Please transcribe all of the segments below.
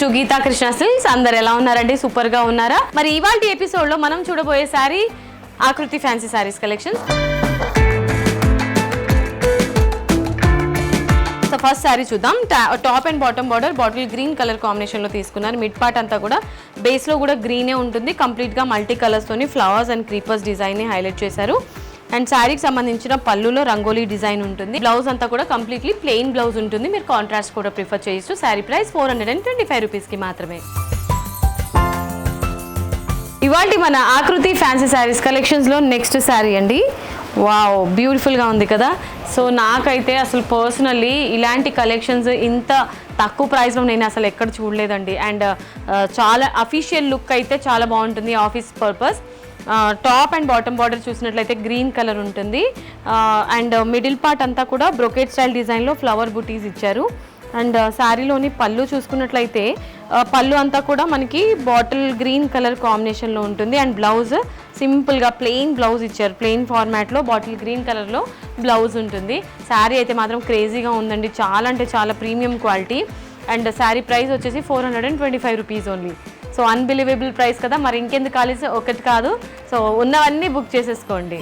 To Gita Krishna silks. అందరు ఎలా ఉన్నారండి? సూపర్ గా ఉన్నారా? మరి ఇవాల్టి ఎపిసోడ్ లో మనం చూడబోయే sari Aakruti fancy saris collections. So first sari చూద్దాం. Top and bottom border bottle green colour combination లో తీసుకున్నారు. మిడ్ పార్ట్ అంతా కూడా బేస్ లో కూడా గ్రీనే ఉంటుంది. కంప్లీట్ గా మల్టీ కలర్స్ తోని ఫ్లవర్స్ అండ్ క్రీపర్స్ డిజైన్ ని హైలైట్ చేశారు. అండ్ శారీకి సంబంధించిన పళ్ళులో రంగోలీ డిజైన్ ఉంటుంది. బ్లౌజ్ అంతా కూడా కంప్లీట్లీ ప్లెయిన్ బ్లౌజ్ ఉంటుంది. మీరు కాంట్రాస్ట్ కూడా ప్రిఫర్ చేయొచ్చు. శారీ ప్రైస్ 425 రూపీస్కి మాత్రమే. ఇవాల్టి మన ఆకృతి ఫ్యాన్సీ శారీస్ కలెక్షన్స్లో నెక్స్ట్ శారీ అండి. వావ్, బ్యూటిఫుల్గా ఉంది కదా. సో నాకైతే అసలు పర్సనల్లీ ఇలాంటి కలెక్షన్స్ ఇంత తక్కువ ప్రైస్లో నేను అసలు ఎక్కడ చూడలేదండి. అండ్ చాలా అఫీషియల్ లుక్ అయితే చాలా బాగుంటుంది office purpose. Top and bottom border చూసినట్లయితే గ్రీన్ కలర్ ఉంటుంది. అండ్ మిడిల్ పార్ట్ అంతా కూడా బ్రొకెట్ స్టైల్ డిజైన్లో ఫ్లవర్ బుటీస్ ఇచ్చారు. అండ్ శారీలోని పళ్ళు చూసుకున్నట్లయితే పళ్ళు అంతా కూడా మనకి బాటిల్ గ్రీన్ కలర్ కాంబినేషన్లో ఉంటుంది. అండ్ బ్లౌజ్ సింపుల్గా ప్లెయిన్ బ్లౌజ్ ఇచ్చారు. ప్లెయిన్ ఫార్మాట్లో బాటిల్ గ్రీన్ కలర్లో బ్లౌజ్ ఉంటుంది. శారీ అయితే మాత్రం క్రేజీగా ఉందండి. చాలా అంటే చాలా premium quality. And sari price వచ్చేసి 425 rupees only. So unbelievable price కదా. మరి ఇంకెందుకు కాలేసి ఒకటి కాదు, సో ఉన్నవన్నీ బుక్ చేసేసుకోండి.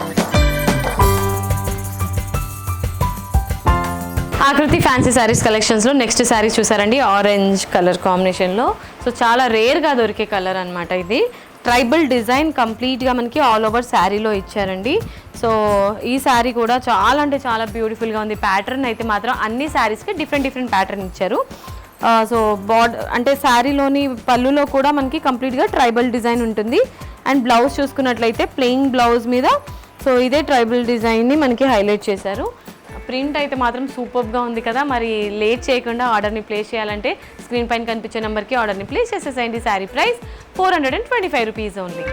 ఆకృతి ఫ్యాన్సీ శారీస్ కలెక్షన్స్లో నెక్స్ట్ శారీ చూసారండి, ఆరెంజ్ కలర్ కాంబినేషన్లో. సో చాలా రేర్గా దొరికే కలర్ అనమాట ఇది. ట్రైబల్ డిజైన్ కంప్లీట్గా మనకి ఆల్ ఓవర్ శారీలో ఇచ్చారండి. సో ఈ శారీ కూడా చాలా అంటే చాలా బ్యూటిఫుల్గా ఉంది. ప్యాటర్న్ అయితే మాత్రం అన్ని శారీస్కి డిఫరెంట్ ప్యాటర్న్ ఇచ్చారు. సో అంటే శారీలోని పళ్ళులో కూడా మనకి కంప్లీట్గా ట్రైబల్ డిజైన్ ఉంటుంది. అండ్ బ్లౌజ్ చూసుకున్నట్లయితే ప్లెయిన్ బ్లౌజ్ మీద సో ఇదే ట్రైబల్ డిజైన్ని మనకి హైలైట్ చేశారు. ప్రింట్ అయితే మాత్రం సూపర్గా ఉంది కదా. మరి లేట్ చేయకుండా ఆర్డర్ని ప్లేస్ చేయాలంటే స్క్రీన్ పైన కనిపించే నెంబర్కి ఆర్డర్ని ప్లేస్ చేసేసేయండి. Sari price 425 rupees only.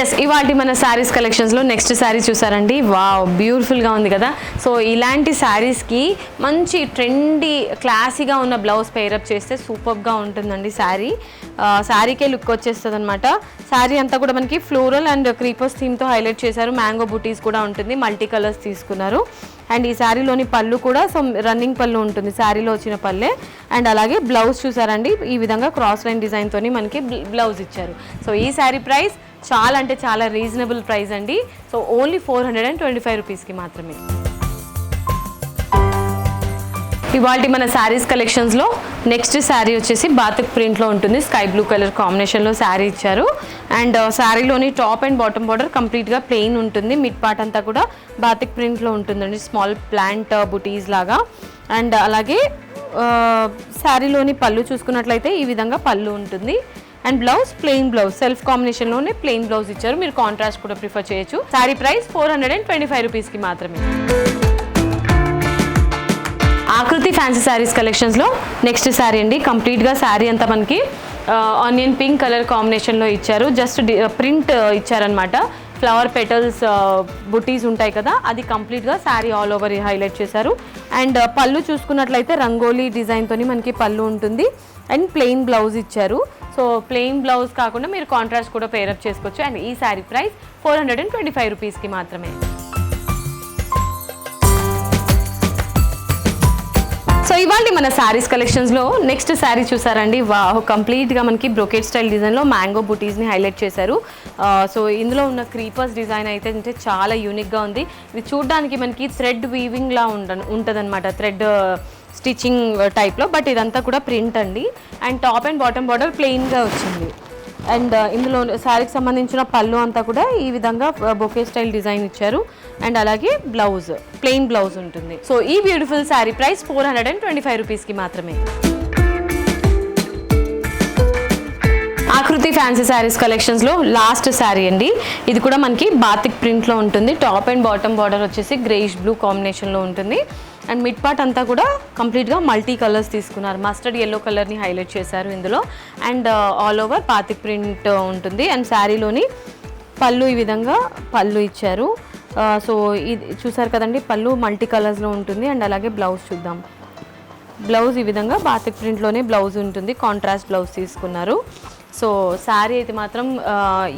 Yes, ఇవాళ మన శారీస్ కలెక్షన్స్లో నెక్స్ట్ శారీ చూసారండి. వావ్, బ్యూటిఫుల్గా ఉంది కదా. సో ఇలాంటి శారీస్కి మంచి ట్రెండీ క్లాసీగా ఉన్న బ్లౌజ్ పేరప్ చేస్తే సూపర్గా ఉంటుందండి. శారీకే లుక్ వచ్చేస్తుంది అనమాట. శారీ అంతా కూడా మనకి ఫ్లోరల్ అండ్ క్రీపర్స్ థీమ్తో హైలైట్ చేశారు. మ్యాంగో బుటీస్ కూడా ఉంటుంది. మల్టీ కలర్స్ తీసుకున్నారు. అండ్ ఈ శారీలోని పళ్ళు కూడా సో రన్నింగ్ పళ్ళు ఉంటుంది. శారీలో వచ్చిన పళ్ళే. అండ్ అలాగే బ్లౌజ్ చూసారండి, ఈ విధంగా క్రాస్ లైన్ డిజైన్తోని మనకి బ్లౌజ్ ఇచ్చారు. సో ఈ శారీ ప్రైస్ చాలా అంటే చాలా రీజనబుల్ ప్రైస్ అండి. సో ఓన్లీ 425 రూపీస్కి మాత్రమే. ఇవాళ మన శారీస్ కలెక్షన్స్లో నెక్స్ట్ శారీ వచ్చేసి బాతిక్ ప్రింట్లో ఉంటుంది. స్కై బ్లూ కలర్ కాంబినేషన్లో శారీ ఇచ్చారు. అండ్ శారీలోని టాప్ అండ్ బాటమ్ బార్డర్ కంప్లీట్గా ప్లెయిన్ ఉంటుంది. మిడ్ పార్ట్ అంతా కూడా బాతిక్ ప్రింట్లో ఉంటుందండి. స్మాల్ ప్లాంట్ బుటీస్ లాగా. అండ్ అలాగే శారీలోని పళ్ళు చూసుకున్నట్లయితే ఈ విధంగా పళ్ళు ఉంటుంది. And blouse plain blouse, self కాంబినేషన్లోనే ప్లెయిన్ బ్లౌజ్ ఇచ్చారు. మీరు కాంట్రాస్ట్ కూడా ప్రిఫర్ చేయొచ్చు. శారీ ప్రైస్ 425 రూపీస్కి మాత్రమే. ఆకృతి ఫ్యాన్సీ శారీస్ కలెక్షన్స్లో నెక్స్ట్ శారీ అండి. కంప్లీట్గా శారీ అంతా మనకి ఆనియన్ పింక్ కలర్ కాంబినేషన్లో ఇచ్చారు. జస్ట్ ప్రింట్ ఇచ్చారనమాట. ఫ్లవర్ పెటల్స్ బుటీస్ ఉంటాయి కదా, అది కంప్లీట్గా శారీ ఆల్ ఓవర్ హైలైట్ చేశారు. అండ్ పళ్ళు చూసుకున్నట్లయితే రంగోలీ డిజైన్తోని మనకి పళ్ళు ఉంటుంది. అండ్ ప్లెయిన్ బ్లౌజ్ ఇచ్చారు. సో ప్లెయిన్ బ్లౌజ్ కాకుండా మీరు కాంట్రాస్ట్ కూడా పేరప్ చేసుకోవచ్చు. అండ్ ఈ శారీ ప్రైస్ 425 రూపీస్కి మాత్రమే. సో ఇవాళ మన శారీస్ కలెక్షన్స్లో నెక్స్ట్ శారీ చూసారండి. వావ్, కంప్లీట్గా మనకి బ్రొకెట్ స్టైల్ డిజైన్లో మ్యాంగో బుటీస్ని హైలైట్ చేశారు. సో ఇందులో ఉన్న క్రీపర్స్ డిజైన్ అయితే అంటే చాలా యూనిక్గా ఉంది. ఇది చూడడానికి మనకి థ్రెడ్ వీవింగ్లా ఉంటుందన్నమాట, థ్రెడ్ స్టిచ్చింగ్ టైప్లో. బట్ ఇదంతా కూడా ప్రింట్ అండి. And top and bottom border ప్లెయిన్గా వచ్చింది. అండ్ ఇందులో శారీకి సంబంధించిన పళ్ళు అంతా కూడా ఈ విధంగా బొకే స్టైల్ డిజైన్ ఇచ్చారు. అండ్ అలాగే బ్లౌజ్ ప్లెయిన్ బ్లౌజ్ ఉంటుంది. సో ఈ బ్యూటిఫుల్ శారీ ప్రైస్ 425 రూపీస్కి మాత్రమే. ఆకృతి ఫ్యాన్సీ శారీస్ కలెక్షన్స్లో లాస్ట్ శారీ అండి. ఇది కూడా మనకి బాతిక్ ప్రింట్లో ఉంటుంది. టాప్ అండ్ బాటమ్ బార్డర్ వచ్చేసి గ్రేయిష్ బ్లూ కాంబినేషన్లో ఉంటుంది. అండ్ మిడ్ పార్ట్ అంతా కూడా కంప్లీట్గా మల్టీ కలర్స్ తీసుకున్నారు. మస్టర్డ్ ఎల్లో కలర్ని హైలైట్ చేశారు ఇందులో. And all over batik print ఉంటుంది. అండ్ శారీలోని పళ్ళు ఈ విధంగా పళ్ళు ఇచ్చారు. సో ఇది చూసారు కదండి, పళ్ళు మల్టీ కలర్స్లో ఉంటుంది. అండ్ అలాగే బ్లౌజ్ చూద్దాం. బ్లౌజ్ ఈ విధంగా బాతిక్ ప్రింట్లోనే బ్లౌజ్ ఉంటుంది. కాంట్రాస్ట్ బ్లౌజ్ తీసుకున్నారు. సో శారీ అయితే మాత్రం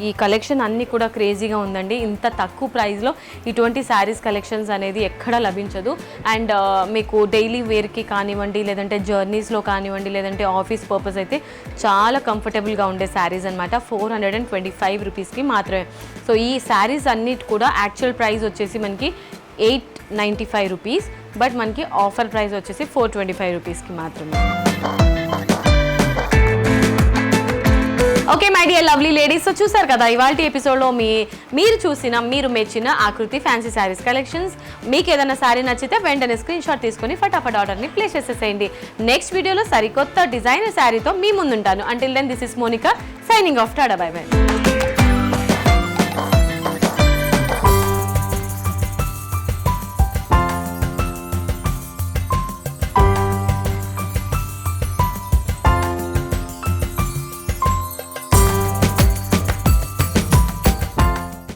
ఈ కలెక్షన్ అన్నీ కూడా క్రేజీగా ఉందండి. ఇంత తక్కువ ప్రైస్లో ఇటువంటి శారీస్ కలెక్షన్స్ అనేది ఎక్కడా లభించదు. అండ్ మీకు డైలీ వేర్కి కానివ్వండి, లేదంటే జర్నీస్లో కానివ్వండి, లేదంటే ఆఫీస్ పర్పస్ అయితే చాలా కంఫర్టబుల్గా ఉండే శారీస్ అనమాట. 425 రూపీస్కి మాత్రమే. సో ఈ శారీస్ అన్నిటి కూడా యాక్చువల్ ప్రైస్ వచ్చేసి మనకి 895 రూపీస్, బట్ మనకి ఆఫర్ ప్రైస్ వచ్చేసి 425 రూపీస్కి మాత్రమే. Okay my dear lovely ladies, so చూసారు కదా ఇవాళ ఎపిసోడ్లో మీరు మెచ్చిన ఆకృతి ఫ్యాన్సీ శారీస్ కలెక్షన్స్. మీకు ఏదైనా శారీ నచ్చితే వెంటనే స్క్రీన్ షాట్ తీసుకొని ఫటాఫట్ ఆర్డర్ని ప్లేస్ చేసేసేయండి. నెక్స్ట్ వీడియోలో సరికొత్త డిజైనర్ శారీతో మీ ముందుంటాను. Until then this is Monica signing off. Tata bye by.